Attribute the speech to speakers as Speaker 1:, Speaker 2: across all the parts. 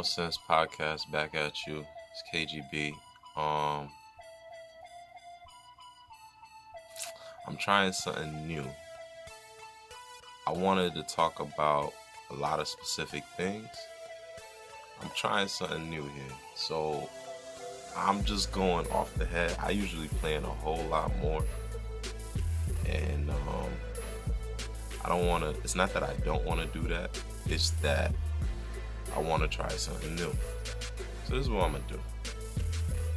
Speaker 1: No Sense Podcast back at you. It's KGB. I'm trying something new. I wanted to talk about a lot of specific things. I'm trying something new here. So I'm just going off the head. I usually plan a whole lot more. And I don't want to, it's not that I don't want to do that. It's that I want to try something new. So this is what I'm going to do.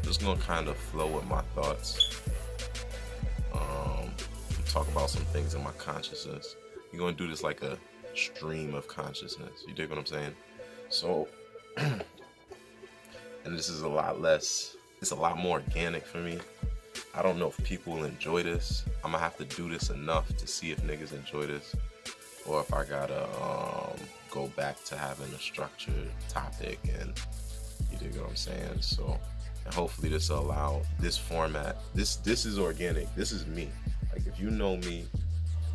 Speaker 1: Just going to kind of flow with my thoughts. Talk about some things in my consciousness. You're going to do this like a stream of consciousness. You dig what I'm saying? So, and this is a lot less, it's a lot more organic for me. I don't know if people will enjoy this. I'm going to have to do this enough to see if niggas enjoy this. Or if I got to go back to having a structured topic, and you dig what I'm saying? So, and hopefully this will allow this format. This is organic. This is me. Like, if you know me,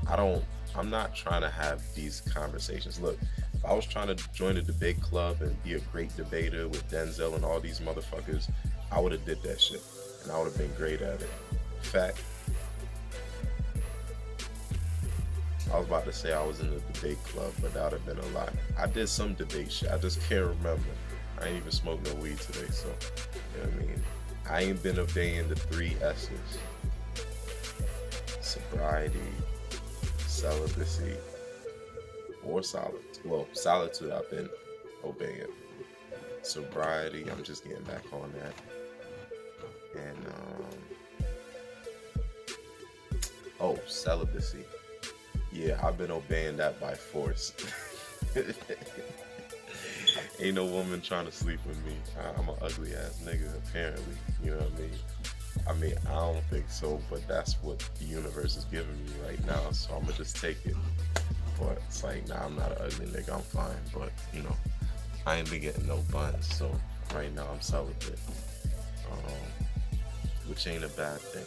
Speaker 1: I'm not trying to have these conversations. Look, if I was trying to join a debate club and be a great debater with Denzel and all these motherfuckers, I would have did that shit. And I would have been great at it. In fact, I was about to say I was in the debate club, but that would have been a lie. I did some debate shit. I just can't remember. I ain't even smoked no weed today, so, you know what I mean? I ain't been obeying the 3 S's. Sobriety, celibacy, or solitude. Well, solitude I've been obeying. Sobriety, I'm just getting back on that. And celibacy. Yeah, I've been obeying that by force. Ain't no woman trying to sleep with me. I'm an ugly ass nigga, apparently. You know what I mean, I don't think so, but that's what the universe is giving me right now, so I'm gonna just take it. But it's like, nah, I'm not an ugly nigga, I'm fine. But, you know, I ain't been getting no buns, so right now I'm celibate. Which ain't a bad thing.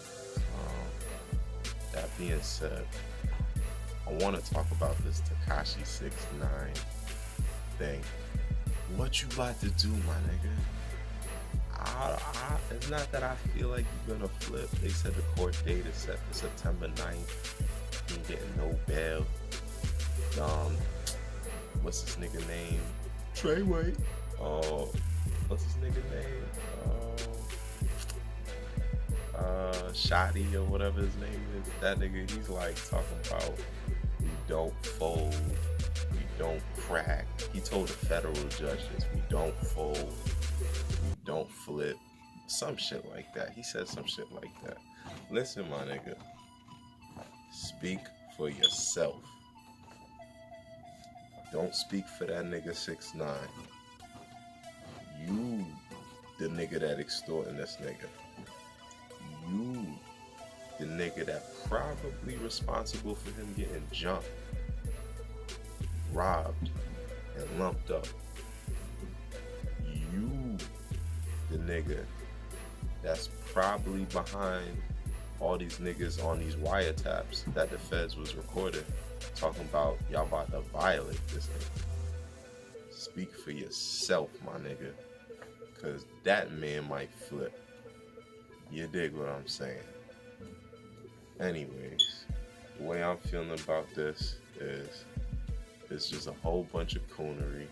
Speaker 1: That being said, I want to talk about this Tekashi 6ix9ine thing. What you about to do, my nigga? It's not that I feel like you're gonna flip. They said the court date is set for September 9th. You ain't getting no bail. What's this nigga name? Treyway. What's this nigga name? Shotty or whatever his name is. That nigga, he's like talking about we don't fold, we don't crack. He told the federal judges we don't fold, we don't flip. Some shit like that. He said some shit like that. Listen, my nigga. Speak for yourself. Don't speak for that nigga 6ix9ine. You, the nigga that extorting this nigga. You, the nigga that probably responsible for him getting jumped, robbed, and lumped up. You, the nigga that's probably behind all these niggas on these wiretaps that the feds was recording, talking about y'all about to violate this nigga. Speak for yourself, my nigga, because that man might flip. You dig what I'm saying? Anyways, the way I'm feeling about this is it's just a whole bunch of coonery.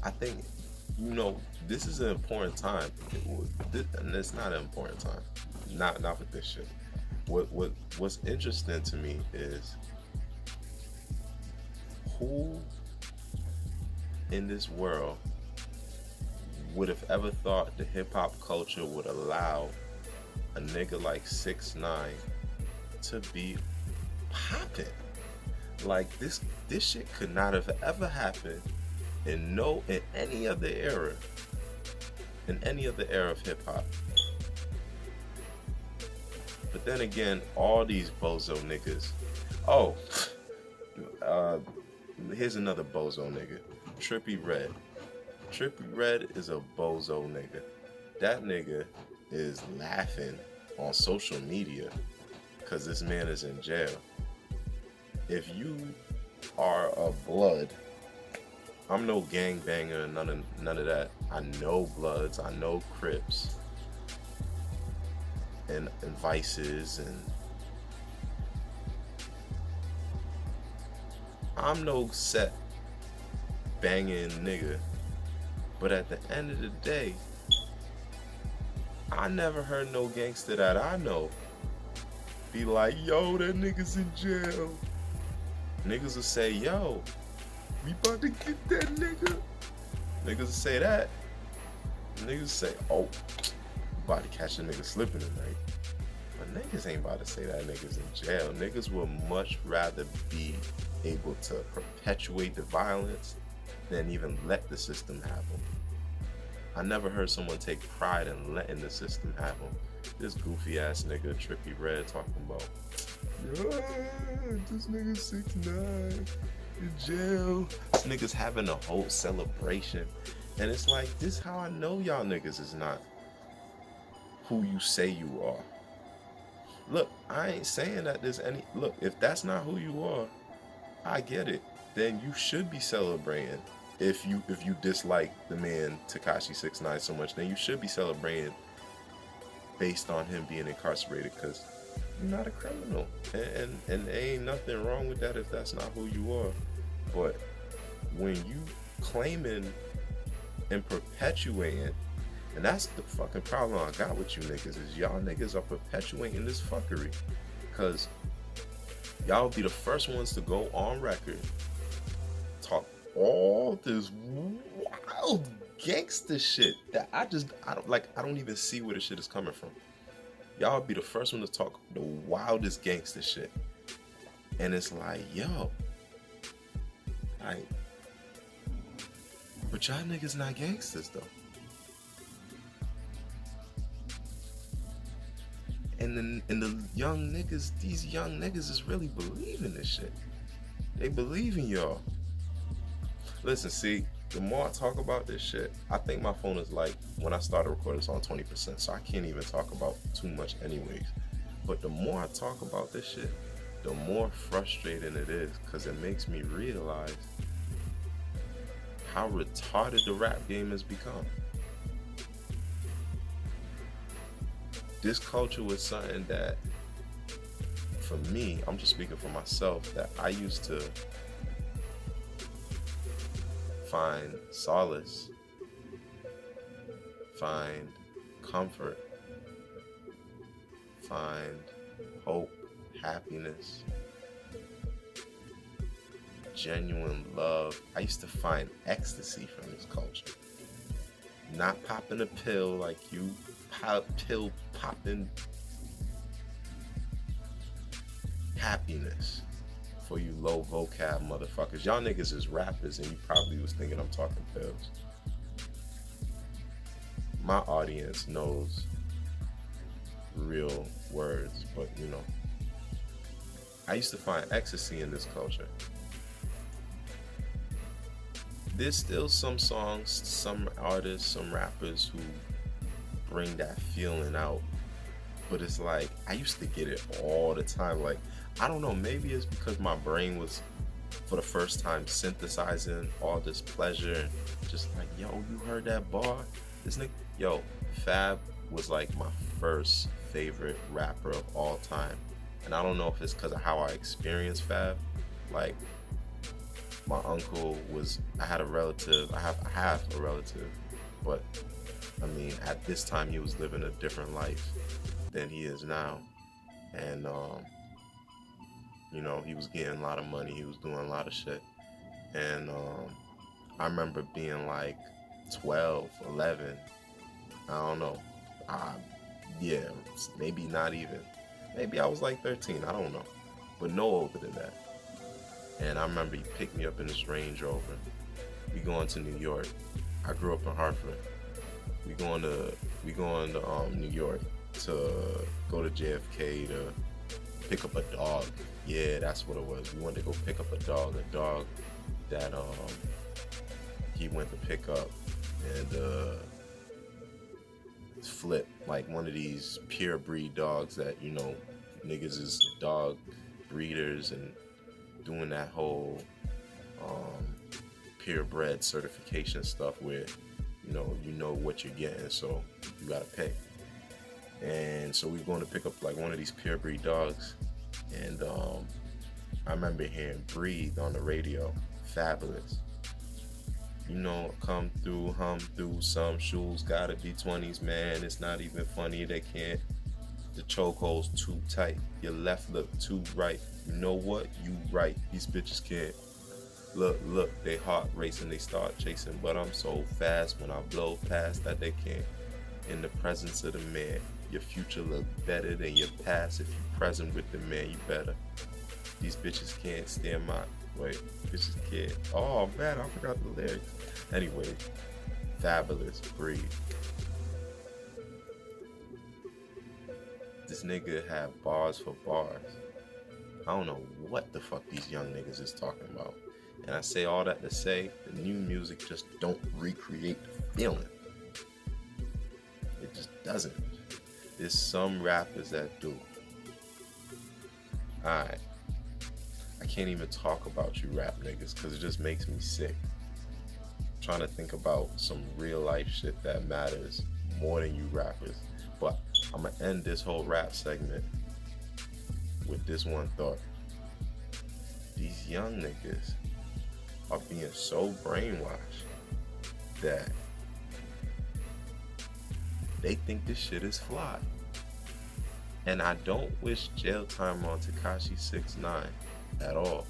Speaker 1: I think, you know, this is an important time, and it's not an important time. Not with this shit. What's interesting to me is who in this world would have ever thought the hip-hop culture would allow a nigga like 6ix9ine to be popping. Like, this shit could not have ever happened in any other era of hip-hop. But then again, all these bozo niggas. Here's another bozo nigga. Trippie Redd. Trippie Redd is a bozo nigga. That nigga is laughing on social media because this man is in jail. if you are a blood, I'm no gangbanger, none of that. I know Bloods, I know Crips, and Vices, and I'm no set banging nigga. But at the end of the day, I never heard no gangster that I know be like, yo, that nigga's in jail. Niggas will say, yo, we about to get that nigga. Niggas will say that. Niggas will say, oh, about to catch a nigga slipping tonight. But niggas ain't about to say that nigga's in jail. Niggas would much rather be able to perpetuate the violence than even let the system have them. I never heard someone take pride in letting the system have them. This goofy ass nigga, Trippy Red, talking about, yeah, this nigga 6ix9ine in jail. This nigga's having a whole celebration. And it's like, this how I know y'all niggas is not who you say you are. Look, I ain't saying that there's any, look, if that's not who you are, I get it. Then you should be celebrating. If you dislike the man Tekashi 6ix9ine so much, then you should be celebrating based on him being incarcerated, because you're not a criminal, and there ain't nothing wrong with that if that's not who you are. But when you claiming and perpetuating, and that's the fucking problem I got with you niggas, is y'all niggas are perpetuating this fuckery, because y'all be the first ones to go on record, talk all this wild gangster shit that I don't even see where the shit is coming from. Y'all be the first one to talk the wildest gangster shit, and it's like, yo, like, but y'all niggas not gangsters though. And the young niggas, these young niggas is really believing this shit. They believe in y'all. Listen, see, the more I talk about this shit, I think my phone is like, when I started recording, it's on 20%, so I can't even talk about too much anyways. But the more I talk about this shit, the more frustrating it is, because it makes me realize how retarded the rap game has become. This culture was something that, for me, I'm just speaking for myself, that I used to find solace, find comfort, find hope, happiness, genuine love. I used to find ecstasy from this culture. Not popping a pill like you pill popping happiness for you low vocab motherfuckers. Y'all niggas is rappers and you probably was thinking I'm talking pills. My audience knows real words, but you know, I used to find ecstasy in this culture. There's still some songs, some artists, some rappers who bring that feeling out, but it's like, I used to get it all the time. Like, I don't know, maybe it's because my brain was for the first time synthesizing all this pleasure, and just like, yo, you heard that bar? This nigga, yo, Fab was like my first favorite rapper of all time. And I don't know if it's because of how I experienced Fab. Like, my uncle was, I have a relative, but I mean, at this time he was living a different life than he is now. And, you know, he was getting a lot of money, he was doing a lot of shit. And I remember being like 12, 11, I don't know. Yeah, maybe not even. Maybe I was like 13, I don't know. But no older than that. And I remember he picked me up in his Range Rover. We going to New York. I grew up in Hartford. We going to New York to go to JFK to pick up a dog. Yeah, that's what it was. We wanted to go pick up a dog that he went to pick up, and Flip, like one of these pure breed dogs that, you know, niggas is dog breeders and doing that whole purebred certification stuff where you know what you're getting, so you gotta pay. And so we're going to pick up like one of these purebred dogs, and I remember hearing Breathe on the radio. Fabulous. Come through, hum through, some shoes gotta be 20s, man. It's not even funny, they can't. The chokehold's too tight, your left look too right. You know what? You right. These bitches can't. Look, they heart racing, they start chasing, but I'm so fast when I blow past that they can't. In the presence of the man, your future look better than your past. If you present with the man, you better. These bitches can't stand my bitches can't. Oh man, I forgot the lyrics. Anyway, Fabulous, Breathe. This nigga had bars for bars. I don't know what the fuck these young niggas is talking about. And I say all that to say, the new music just don't recreate the feeling. It just doesn't. There's some rappers that do. Alright. I can't even talk about you rap niggas because it just makes me sick. I'm trying to think about some real life shit that matters more than you rappers. But I'm gonna end this whole rap segment with this one thought. These young niggas are being so brainwashed that they think this shit is fly. And I don't wish jail time on Tekashi 6ix9ine at all.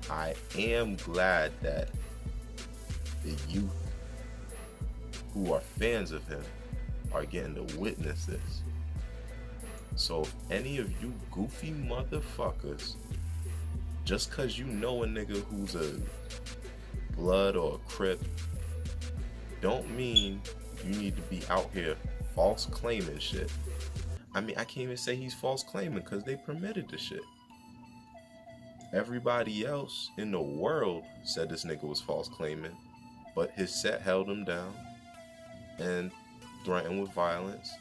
Speaker 1: I am glad that the youth who are fans of him are getting to witness this. So if any of you goofy motherfuckers, just cause you know a nigga who's a blood or a crip, don't mean you need to be out here false claiming shit. I mean, I can't even say he's false claiming because they permitted the shit. Everybody else in the world said this nigga was false claiming, but his set held him down and threatened with violence.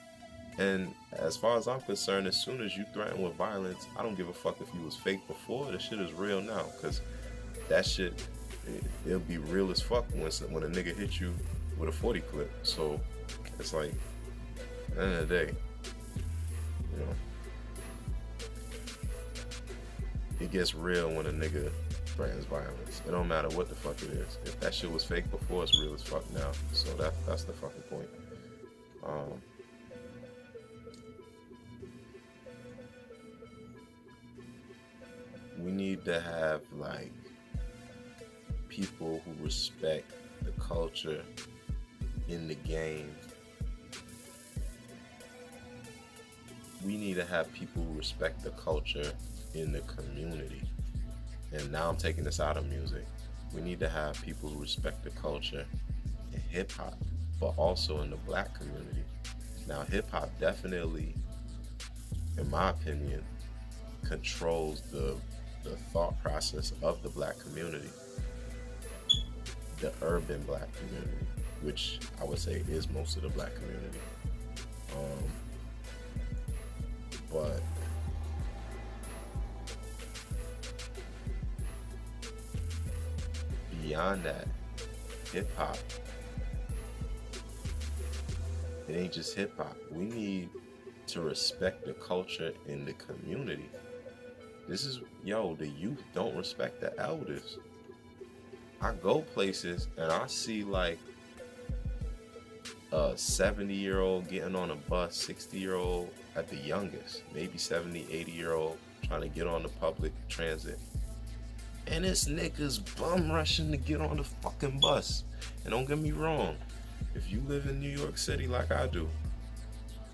Speaker 1: And as far as I'm concerned, as soon as you threaten with violence, I don't give a fuck if you was fake before. The shit is real now, because that shit, it'll be real as fuck when a nigga hit you with a 40 clip. So it's like, at the end of the day, it gets real when a nigga threatens violence. It don't matter what the fuck it is. If that shit was fake before, it's real as fuck now. So that's the fucking point. We need to have like people who respect the culture in the game. We need to have people who respect the culture in the community. And now I'm taking this out of music. We need to have people who respect the culture in hip hop, but also in the black community. Now hip hop definitely, in my opinion, controls the thought process of the black community, the urban black community, which I would say is most of the black community. But beyond that, hip hop, it ain't just hip hop. We need to respect the culture in the community. This is, the youth don't respect the elders. I go places and I see like a 70-year-old getting on a bus, 60-year-old at the youngest, maybe 70, 80-year-old trying to get on the public transit. And this nigga's bum rushing to get on the fucking bus. And don't get me wrong, if you live in New York City like I do,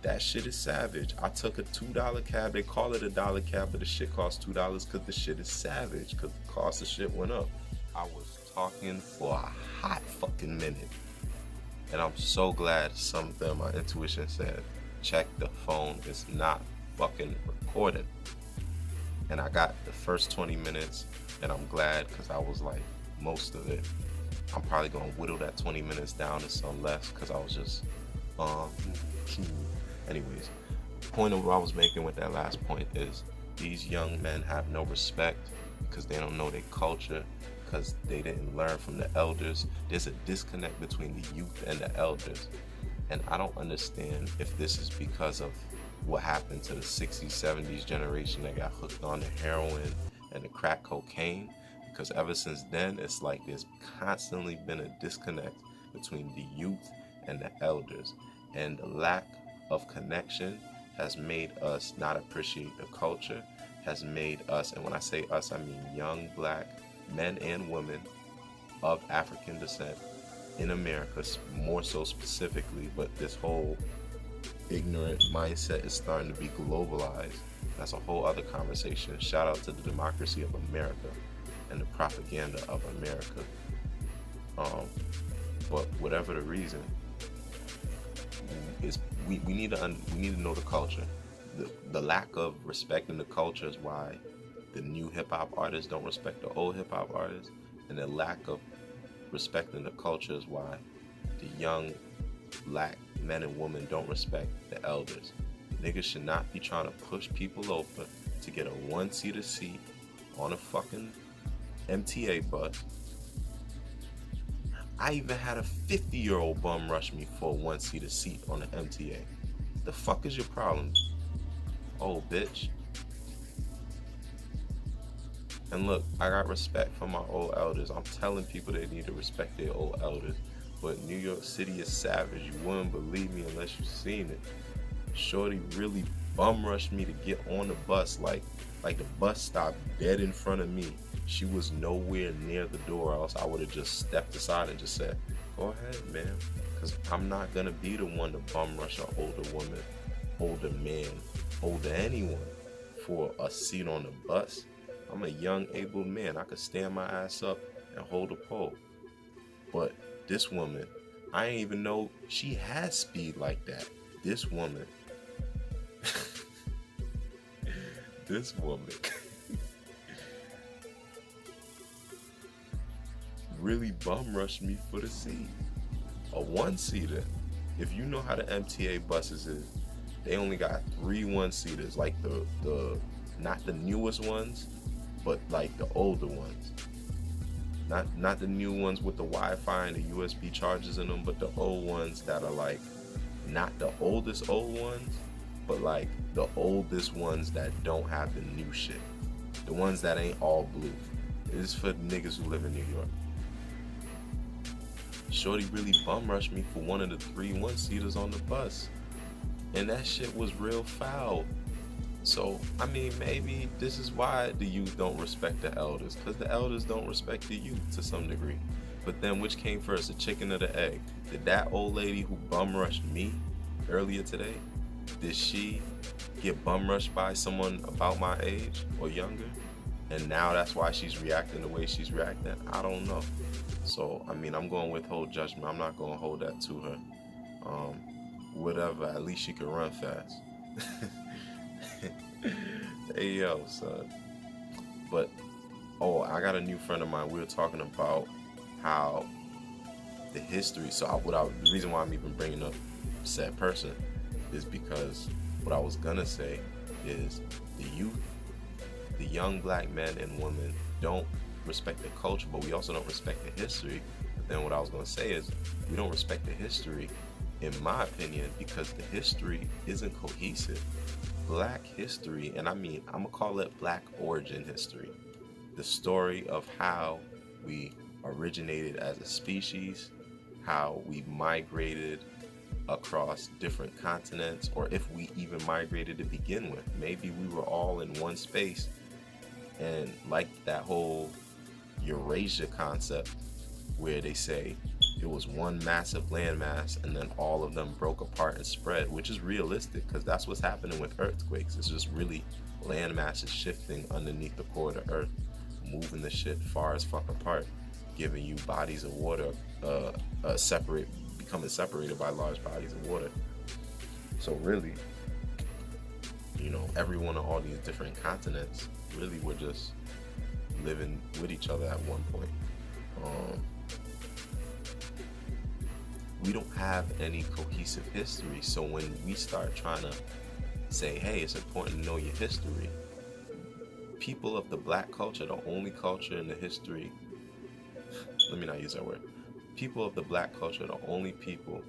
Speaker 1: that shit is savage. I took a $2 cab. They call it a dollar cab, but the shit costs $2 because the shit is savage, because the cost of shit went up. I was talking for a hot fucking minute. And I'm so glad something my intuition said, check the phone, it's not fucking recording. And I got the first 20 minutes, and I'm glad, because I was like, most of it, I'm probably gonna whittle that 20 minutes down to some less, because I was just, anyways, Point of what I was making with that last point is these young men have no respect because they don't know their culture, because they didn't learn from the elders. There's a disconnect between the youth and the elders. And I don't understand if this is because of what happened to the 60s, 70s generation that got hooked on the heroin and the crack cocaine. Because ever since then, it's like there's constantly been a disconnect between the youth and the elders. And the lack of connection has made us not appreciate the culture, has made us, and when I say us, I mean young black men and women of African descent in America, more so specifically, but this whole ignorant mindset is starting to be globalized. That's a whole other conversation. Shout out to the democracy of America and the propaganda of America. But whatever the reason, is we need to know the culture. The lack of respect in the culture is why the new hip hop artists don't respect the old hip hop artists, and the lack of respect in the culture is why the young black men and women don't respect the elders. Niggas should not be trying to push people over to get a one-seater seat on a fucking MTA bus. I even had a 50-year-old bum rush me for a one-seater seat on an MTA. The fuck is your problem, old bitch? And look, I got respect for my old elders. I'm telling people they need to respect their old elders. But New York City is savage. You wouldn't believe me unless you've seen it. Shorty really bum rushed me to get on the bus, like the bus stopped dead in front of me. She was nowhere near the door, else I would have just stepped aside and just said, go ahead, man. Because I'm not going to be the one to bum rush an older woman, older man, older anyone for a seat on the bus. I'm a young, able man. I could stand my ass up and hold a pole. But this woman, I didn't even know she had speed like that. This woman, this woman really bum rushed me for the seat. A one-seater. If you know how the MTA buses is, they only got 3 one-seaters, like the not the newest ones, but like the older ones. Not the new ones with the Wi-Fi and the USB chargers in them, but the old ones that are like not the oldest old ones, but like the oldest ones that don't have the new shit. The ones that ain't all blue. This is for niggas who live in New York. Shorty really bum rushed me for one of the 3 one-seaters on the bus. And that shit was real foul. So, I mean, maybe this is why the youth don't respect the elders, because the elders don't respect the youth to some degree. But then which came first, the chicken or the egg? Did that old lady who bum rushed me earlier today, did she get bum rushed by someone about my age or younger? And now that's why she's reacting the way she's reacting? I don't know. So, I mean, I'm going to withhold judgment. I'm not going to hold that to her. Whatever, at least she can run fast. Hey, yo, son. But, I got a new friend of mine. We were talking about how the history. So, the reason why I'm even bringing up said person is because what I was gonna say is the youth, the young black men and women don't respect the culture, but we also don't respect the history. But then what I was gonna say is we don't respect the history, in my opinion, because the history isn't cohesive. Black history, and I mean, I'm gonna call it black origin history. The story of how we originated as a species, how we migrated across different continents, or if we even migrated to begin with. Maybe we were all in one space, and like that whole Eurasia concept where they say it was one massive landmass and then all of them broke apart and spread, which is realistic because that's what's happening with earthquakes. It's just really land masses shifting underneath the core of the earth, moving the shit far as fuck apart, giving you bodies of water becoming separated by large bodies of water. So really, every one of all these different continents really were just living with each other at one point. We don't have any cohesive history, so when we start trying to say, hey, it's important to know your history. People of the black culture, the only culture in the history, let me not use that word. People of the black culture, the only people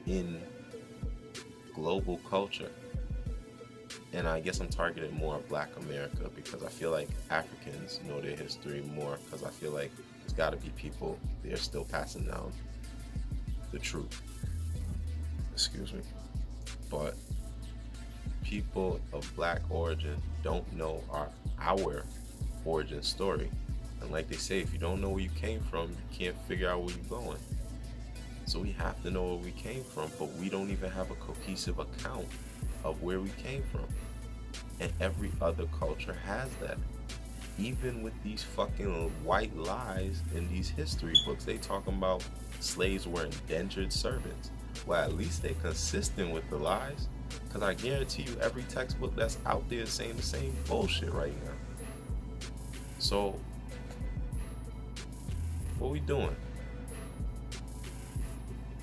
Speaker 1: in global culture. And I guess I'm targeting more Black America because I feel like Africans know their history more, because I feel like there's got to be people they're still passing down the truth. Excuse me. But people of Black origin don't know our origin story. And like they say, if you don't know where you came from, you can't figure out where you're going. So we have to know where we came from, but we don't even have a cohesive account of where we came from. And every other culture has that. Even with these fucking white lies in these history books, they talking about slaves were indentured servants. Well, at least they're consistent with the lies, because I guarantee you every textbook that's out there is saying the same bullshit right now. So what we doing?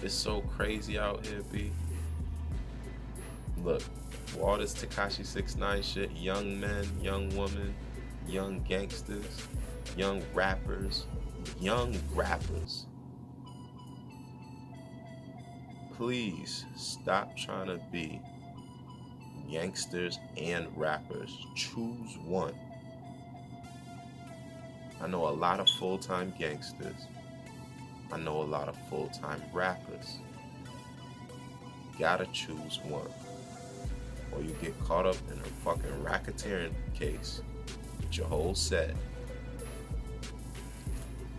Speaker 1: It's so crazy out here, B. Look, all this Tekashi 6ix9ine shit, young men, young women, young gangsters, young rappers. Please stop trying to be gangsters and rappers. Choose one. I know a lot of full-time gangsters. I know a lot of full-time rappers. Gotta choose one, or you get caught up in a fucking racketeering case with your whole set,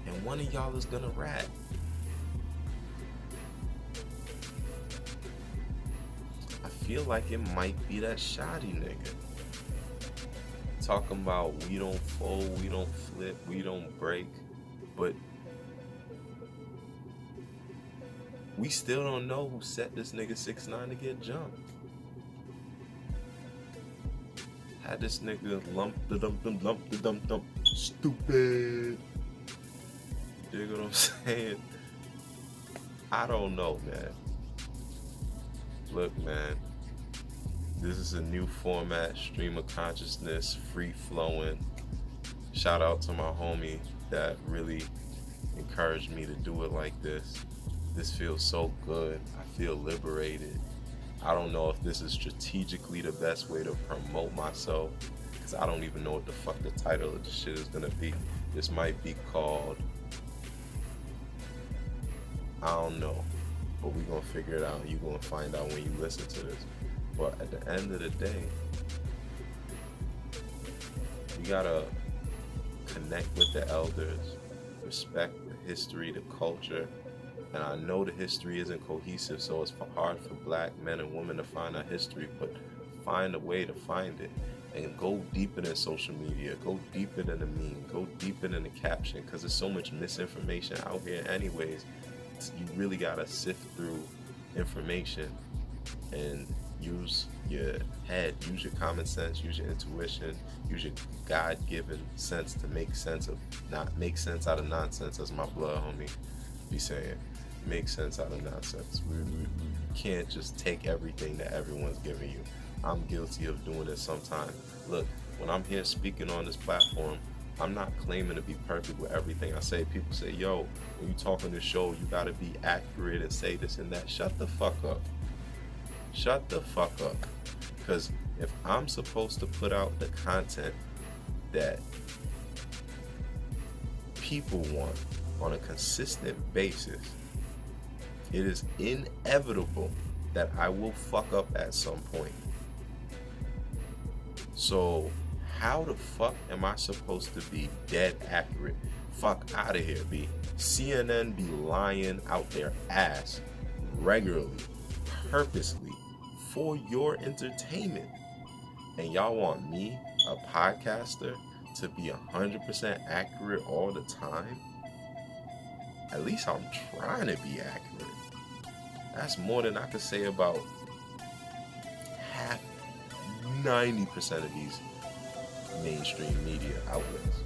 Speaker 1: and one of y'all is gonna rat. I feel like it might be that shoddy nigga talking about we don't fold, we don't flip, we don't break, but we still don't know who set this nigga 6ix9ine to get jumped. Had this nigga lump the dump, stupid. Dig what I'm saying? I don't know, man. Look, man, this is a new format, stream of consciousness, free flowing. Shout out to my homie that really encouraged me to do it like this. This feels so good. I feel liberated. I don't know if this is strategically the best way to promote myself, because I don't even know what the fuck the title of the shit is gonna be. This might be called, I don't know, but we gonna figure it out. You gonna find out when you listen to this. But at the end of the day, you gotta connect with the elders, respect the history, the culture. And I know the history isn't cohesive, so it's hard for black men and women to find our history, but find a way to find it. And go deeper than social media, go deeper than the meme, go deeper than the caption, because there's so much misinformation out here anyways. You really gotta sift through information and use your head, use your common sense, use your intuition, use your God-given sense to make sense out of nonsense, as my blood homie be saying. Make sense out of nonsense. We can't just take everything that everyone's giving you. I'm guilty of doing it sometimes. Look, when I'm here speaking on this platform, I'm not claiming to be perfect with everything I say. People say, yo, when you talk on this show, you gotta be accurate and say this and that. Shut the fuck up. Shut the fuck up. Because if I'm supposed to put out the content that people want on a consistent basis, it is inevitable that I will fuck up at some point. So how the fuck am I supposed to be dead accurate? Fuck out of here, B. CNN be lying out their ass regularly, purposely, for your entertainment. And y'all want me, a podcaster, to be 100% accurate all the time? At least I'm trying to be accurate. That's more than I could say about 90% of these mainstream media outlets.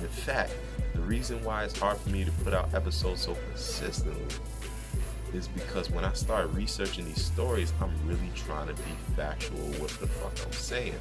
Speaker 1: In fact, the reason why it's hard for me to put out episodes so consistently is because when I start researching these stories, I'm really trying to be factual with what the fuck I'm saying.